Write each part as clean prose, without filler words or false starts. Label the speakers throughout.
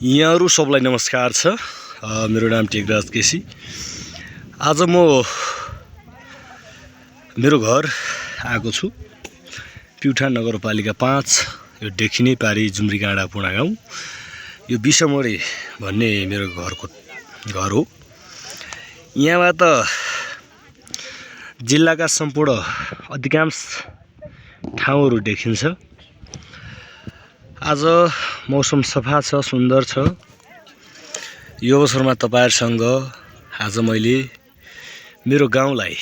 Speaker 1: यहाँहरु सबलाई नमस्कार छ। मेरो नाम टेकराज केसी। आज म मेरो घर आएको छु प्युठान नगरपालिका 5 यो देखिने पारी जुम्रीगाँडा पुणा गाउँ। यो बिसमोडे भन्ने मेरो घर हो। यहाँबाट जिल्लाका सम्पूर्ण अधिकांश ठाउँहरु देखिन्छ। आज मौसम सफा छ, सुन्दर छ। यो अवसरमा तपाईहरुसँग आज मैले मेरो गाउँलाई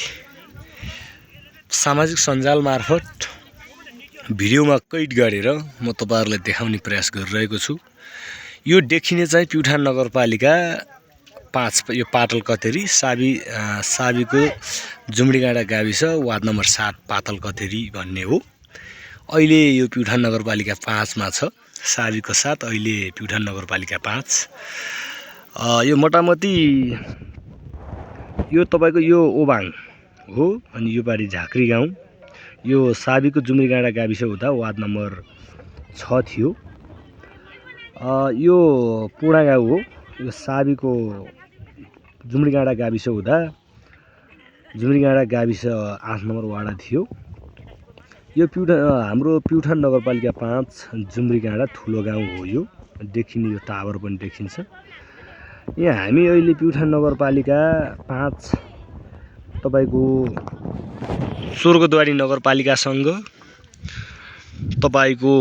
Speaker 1: सामाजिक सञ्जाल मार्फत भिडियोमा कैद गरेर म तपाईहरुलाई देखाउने प्रयास गरिरहेको छु। यो देखिने चाहिँ प्युठान नगरपालिका 5 यो पातल कतेरी साबीको जुम्रीगाँडा गाविस वार्ड नम्बर 7 पातल कतेरी भन्ने हो। अहिले यो प्युठान नगरपालिका 5 मा छ। साबीको साथ अहिले प्युठान नगरपालिका 5। यो मोटामोटी यो तपाईको यो ओबाङ हो अनि यो पारी झाँक्री गाउँ। यो साबीको जुम्रीगाँडा गाविस हुँदा वार्ड नम्बर 6 थियो। यो पुणा गाउँ हो। यो साबीको जुम्रीगाँडा गाविस हुँदा जुम्रीगाँडा गाविस 8 नम्बर वार्ड थियो। यो हाम्रो प्युठान नगरपालिका 5 जुम्रीगाँडा ठुलो गाउँ हो। यो देखिने यो टावर पनि देखिन्छ। यहाँ हामी अहिले प्युठान नगरपालिका 5 तपाईको स्वर्गद्वारी नगरपालिकासँग तपाईको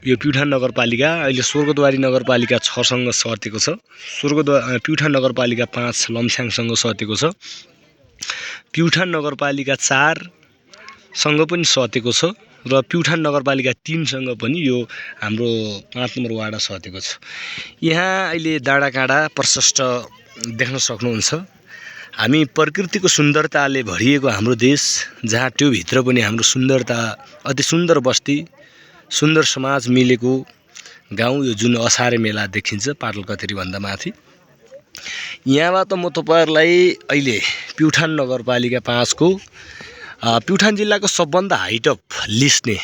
Speaker 1: यो प्युठान नगरपालिका अहिले स्वर्गद्वारी नगरपालिका 6 सँग सटेको छ। प्युठान नगरपालिका 5 लम्साङसँग सटेको छ। प्युठान नगरपालिका 4 सँग पनि सटेको छ र प्युठान नगरपालिका 3 सँग पनि यो हाम्रो 5 नम्बर वार्ड सटेको छ। यहाँ अहिले डाँडाकाँडा प्रशस्त देख्न सक्नुहुन्छ। हामी प्रकृतिको सुन्दरताले भरिएको हाम्रो देश, जहाँ त्यो भित्र पनि हाम्रो सुन्दरता, अति सुन्दर बस्ती, सुन्दर समाज मिलेको गाउँ यो जुन असारे मेला देखिन्छ पाटल कतेरी भन्दा माथि। यहाँबाट म तपाईहरुलाई अहिले प्युठान नगरपालिका 5 को प्युठान जिल्लाको सबभन्दा हाइटअप लिस्ने,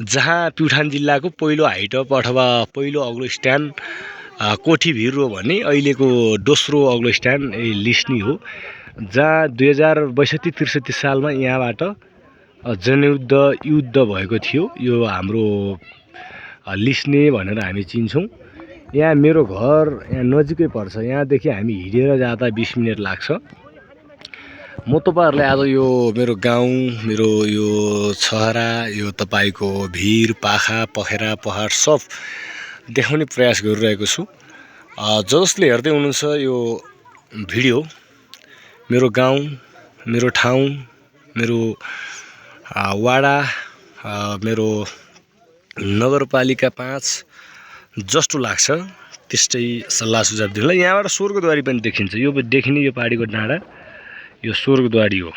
Speaker 1: जहाँ प्युठान जिल्लाको पहिलो हाइटअप अथवा पहिलो अग्लो स्ट्यान्ड कोठीभिर हो भने अहिलेको दोस्रो अग्लो स्ट्यान्ड लिस्नी हो। जहाँ 2062-63 सालमा यहाँबाट जनयुद्ध भएको थियो। यो हाम्रो लिस्ने भनेर हामी चिन्छौं। यहाँ मेरो घर यहाँ नजिकै पर्छ। यहाँदेखि हामी हिँडेर जाँदा 20 मिनेट लाग्छ। म तपाईहरुलाई आज यो मेरो गाउँ, मेरो यो छहरा, यो तपाईको भिर, पाखा, पखेरा, पहाड सब देखाउने प्रयास गरिरहेको छु। जसले हेर्दै हुनुहुन्छ यो भिडियो, मेरो गाउँ, मेरो ठाउँ, मेरो वाडा, मेरो नगरपालिका 5 जस्तो लाग्छ त्यस्तै सल्लाह सुझाव दिनलाई। यहाँबाट स्वर्गद्वारी पनि देखिन्छ। यो देखिने यो पाडीको डाँडा यो स्वर्गद्वारी हो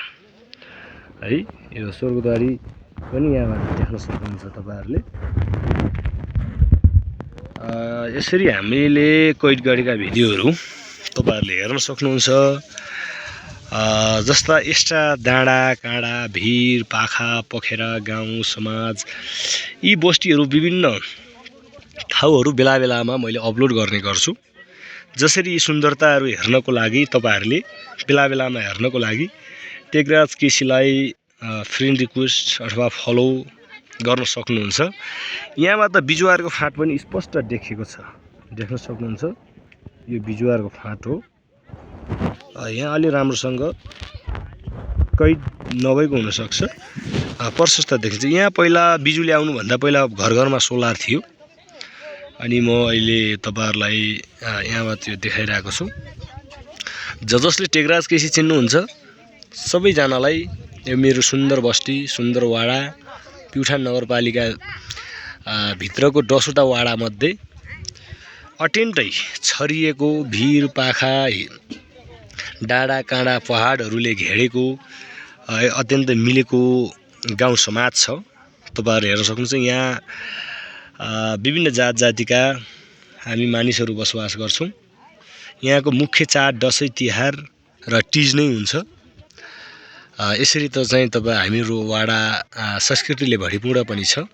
Speaker 1: है। यो स्वर्गद्वारी पनि यहाँबाट देख्न सक्नुहुन्छ तपाईहरुले। यसरी हामीले कैद गरेका भिडियोहरु तपाईहरुले हेर्न सक्नुहुन्छ। जस्ता यस्ता डाँडा काँडा, भिर, पाखा, पखेरा, गाउँ, समाज, यी बस्तीहरु विभिन्न ठाउँहरु बेला बेलामा मैले अपलोड गर्ने गर्छु। जसरी यी सुन्दरताहरु हेर्नको लागि तपाईहरुले बेला बेलामा हेर्नको लागि टेकराज केसीलाई फ्रेन्ड रिक्वेस्ट अथवा फलो गर्न सक्नुहुन्छ। यहाँबाट बिजुवारको फाँट पनि स्पष्ट देखिएको छ, देख्न सक्नुहुन्छ। यो बिजुवारको फाँट हो। यहाँ अलि राम्रोसँग कैद नभएको हुन सक्छ, प्रशस्त देखिन्छ। यहाँ पहिला बिजुली आउनु भन्दा पहिला घर घरमा सोलर थियो। अनि म अहिले तपाईहरुलाई यहाँबाट यो देखाइरहेको छु। जसले टेकराज केसी चिन्नुहुन्छ सबैजनालाई यो मेरो सुन्दर बस्ती, सुन्दर वाडा प्युठान नगरपालिका भित्रको 10 वटा वाडा मध्ये अत्यन्तै छरिएको भिर, पाखा, डाँडा काँडा, पहाडहरुले घेरेको अत्यन्तै मिलेको गाउँ समाज छ। तपाईहरु हेर्न सक्नुहुन्छ। यहाँ विभिन्न जात जातिका हामी मानिसहरु बसोबास गर्छौं। यहाँको मुख्य चाड दशैं तिहार र तीज नै हुन्छ। यसरी त चाहिँ तपाईँ हामीहरू वाडा संस्कृतिले भरिपूर्ण पनि छ।